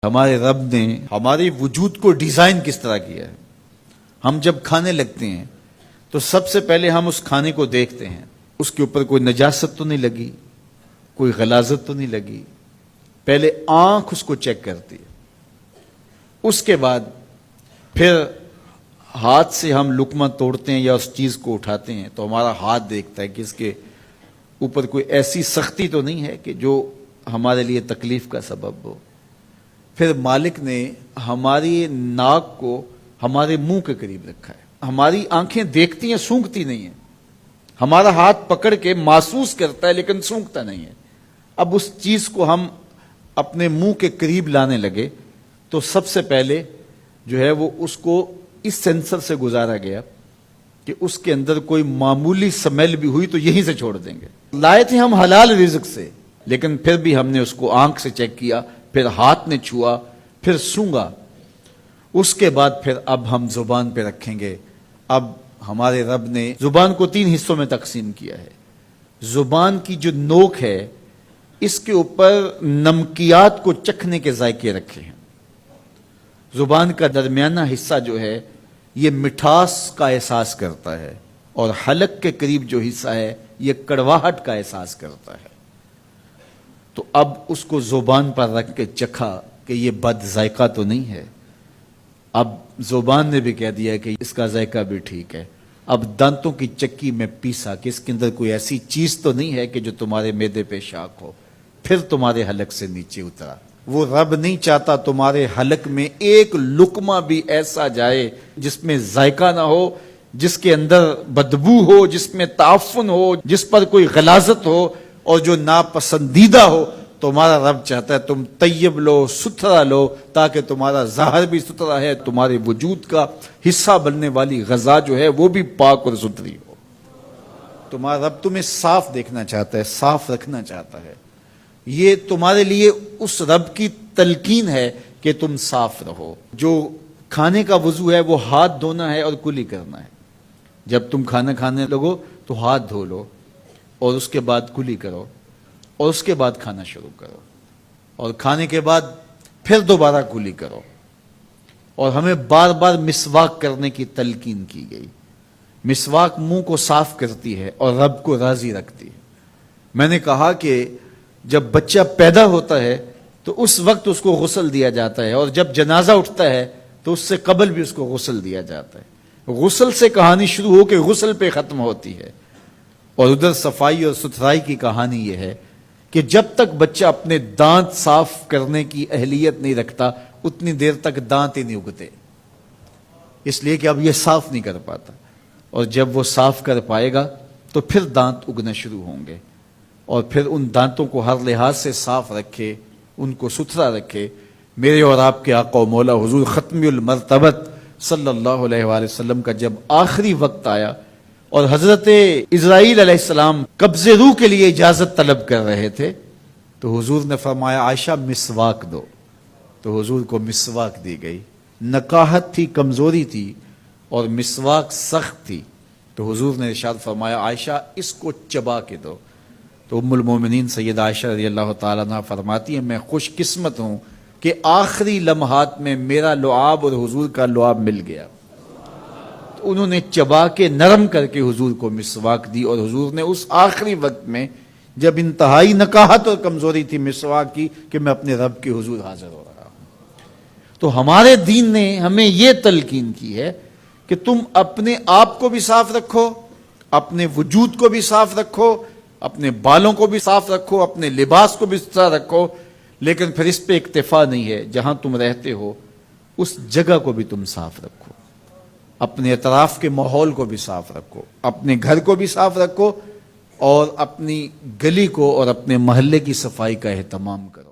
ہمارے رب نے ہمارے وجود کو ڈیزائن کس طرح کیا ہے۔ ہم جب کھانے لگتے ہیں تو سب سے پہلے ہم اس کھانے کو دیکھتے ہیں، اس کے اوپر کوئی نجاست تو نہیں لگی، کوئی غلاظت تو نہیں لگی، پہلے آنکھ اس کو چیک کرتی ہے، اس کے بعد پھر ہاتھ سے ہم لقمہ توڑتے ہیں یا اس چیز کو اٹھاتے ہیں تو ہمارا ہاتھ دیکھتا ہے کہ اس کے اوپر کوئی ایسی سختی تو نہیں ہے کہ جو ہمارے لیے تکلیف کا سبب ہو۔ پھر مالک نے ہماری ناک کو ہمارے منہ کے قریب رکھا ہے، ہماری آنکھیں دیکھتی ہیں، سونگتی نہیں ہیں، ہمارا ہاتھ پکڑ کے محسوس کرتا ہے لیکن سونگتا نہیں ہے۔ اب اس چیز کو ہم اپنے منہ کے قریب لانے لگے تو سب سے پہلے جو ہے وہ اس کو اس سینسر سے گزارا گیا کہ اس کے اندر کوئی معمولی سمیل بھی ہوئی تو یہیں سے چھوڑ دیں گے۔ لائے تھے ہم حلال رزق سے، لیکن پھر بھی ہم نے اس کو آنکھ سے چیک کیا، پھر ہاتھ نے چھوا، پھر سونگا، اس کے بعد پھر اب ہم زبان پہ رکھیں گے۔ اب ہمارے رب نے زبان کو 3 حصوں میں تقسیم کیا ہے۔ زبان کی جو نوک ہے اس کے اوپر نمکیات کو چکھنے کے ذائقے رکھے ہیں۔ زبان کا درمیانہ حصہ جو ہے یہ مٹھاس کا احساس کرتا ہے، اور حلق کے قریب جو حصہ ہے یہ کڑواہٹ کا احساس کرتا ہے۔ تو اب اس کو زبان پر رکھ کے چکھا کہ یہ بد ذائقہ تو نہیں ہے، اب زبان نے بھی کہہ دیا کہ اس کا ذائقہ بھی ٹھیک ہے۔ اب دانتوں کی چکی میں پیسا کہ اس کے اندر کوئی ایسی چیز تو نہیں ہے کہ جو تمہارے معدے پہ شاک ہو، پھر تمہارے حلق سے نیچے اترا۔ وہ رب نہیں چاہتا تمہارے حلق میں ایک لقمہ بھی ایسا جائے جس میں ذائقہ نہ ہو، جس کے اندر بدبو ہو، جس میں تعفن ہو، جس پر کوئی غلاظت ہو اور جو ناپسندیدہ ہو۔ تمہارا رب چاہتا ہے تم طیب لو، ستھرا لو، تاکہ تمہارا ظاہر بھی ستھرا ہے، تمہارے وجود کا حصہ بننے والی غذا جو ہے وہ بھی پاک اور ستھری ہو۔ تمہارا رب تمہیں صاف دیکھنا چاہتا ہے، صاف رکھنا چاہتا ہے۔ یہ تمہارے لیے اس رب کی تلقین ہے کہ تم صاف رہو۔ جو کھانے کا وضو ہے وہ ہاتھ دھونا ہے اور کلی کرنا ہے۔ جب تم کھانا کھانے لگو تو ہاتھ دھو لو اور اس کے بعد کلی کرو، اور اس کے بعد کھانا شروع کرو، اور کھانے کے بعد پھر دوبارہ کلی کرو۔ اور ہمیں بار بار مسواک کرنے کی تلقین کی گئی۔ مسواک منہ کو صاف کرتی ہے اور رب کو راضی رکھتی ہے۔ میں نے کہا کہ جب بچہ پیدا ہوتا ہے تو اس وقت اس کو غسل دیا جاتا ہے، اور جب جنازہ اٹھتا ہے تو اس سے قبل بھی اس کو غسل دیا جاتا ہے۔ غسل سے کہانی شروع ہو کے غسل پہ ختم ہوتی ہے، اور ادھر صفائی اور ستھرائی کی کہانی یہ ہے کہ جب تک بچہ اپنے دانت صاف کرنے کی اہلیت نہیں رکھتا اتنی دیر تک دانت ہی نہیں اگتے، اس لیے کہ اب یہ صاف نہیں کر پاتا، اور جب وہ صاف کر پائے گا تو پھر دانت اگنا شروع ہوں گے، اور پھر ان دانتوں کو ہر لحاظ سے صاف رکھے، ان کو ستھرا رکھے۔ میرے اور آپ کے آقا و مولا حضور ختم المرتبت صلی اللہ علیہ وآلہ وسلم کا جب آخری وقت آیا اور حضرت اسرائیل علیہ السلام قبض روح کے لیے اجازت طلب کر رہے تھے تو حضور نے فرمایا عائشہ مسواک دو، تو حضور کو مسواک دی گئی۔ نکاحت تھی، کمزوری تھی، اور مسواک سخت تھی، تو حضور نے ارشاد فرمایا عائشہ اس کو چبا کے دو۔ تو ام المومنین سید عائشہ رضی اللہ تعالیٰ عنہ فرماتی ہیں میں خوش قسمت ہوں کہ آخری لمحات میں میرا لعاب اور حضور کا لعاب مل گیا۔ تو انہوں نے چبا کے نرم کر کے حضور کو مسواک دی، اور حضور نے اس آخری وقت میں جب انتہائی نکاحت اور کمزوری تھی مسواک کی کہ میں اپنے رب کے حضور حاضر ہو رہا ہوں۔ تو ہمارے دین نے ہمیں یہ تلقین کی ہے کہ تم اپنے آپ کو بھی صاف رکھو، اپنے وجود کو بھی صاف رکھو، اپنے بالوں کو بھی صاف رکھو، اپنے لباس کو بھی صاف رکھو، لیکن پھر اس پہ اکتفا نہیں ہے، جہاں تم رہتے ہو اس جگہ کو بھی تم صاف رکھو، اپنے اطراف کے ماحول کو بھی صاف رکھو، اپنے گھر کو بھی صاف رکھو، اور اپنی گلی کو اور اپنے محلے کی صفائی کا اہتمام کرو۔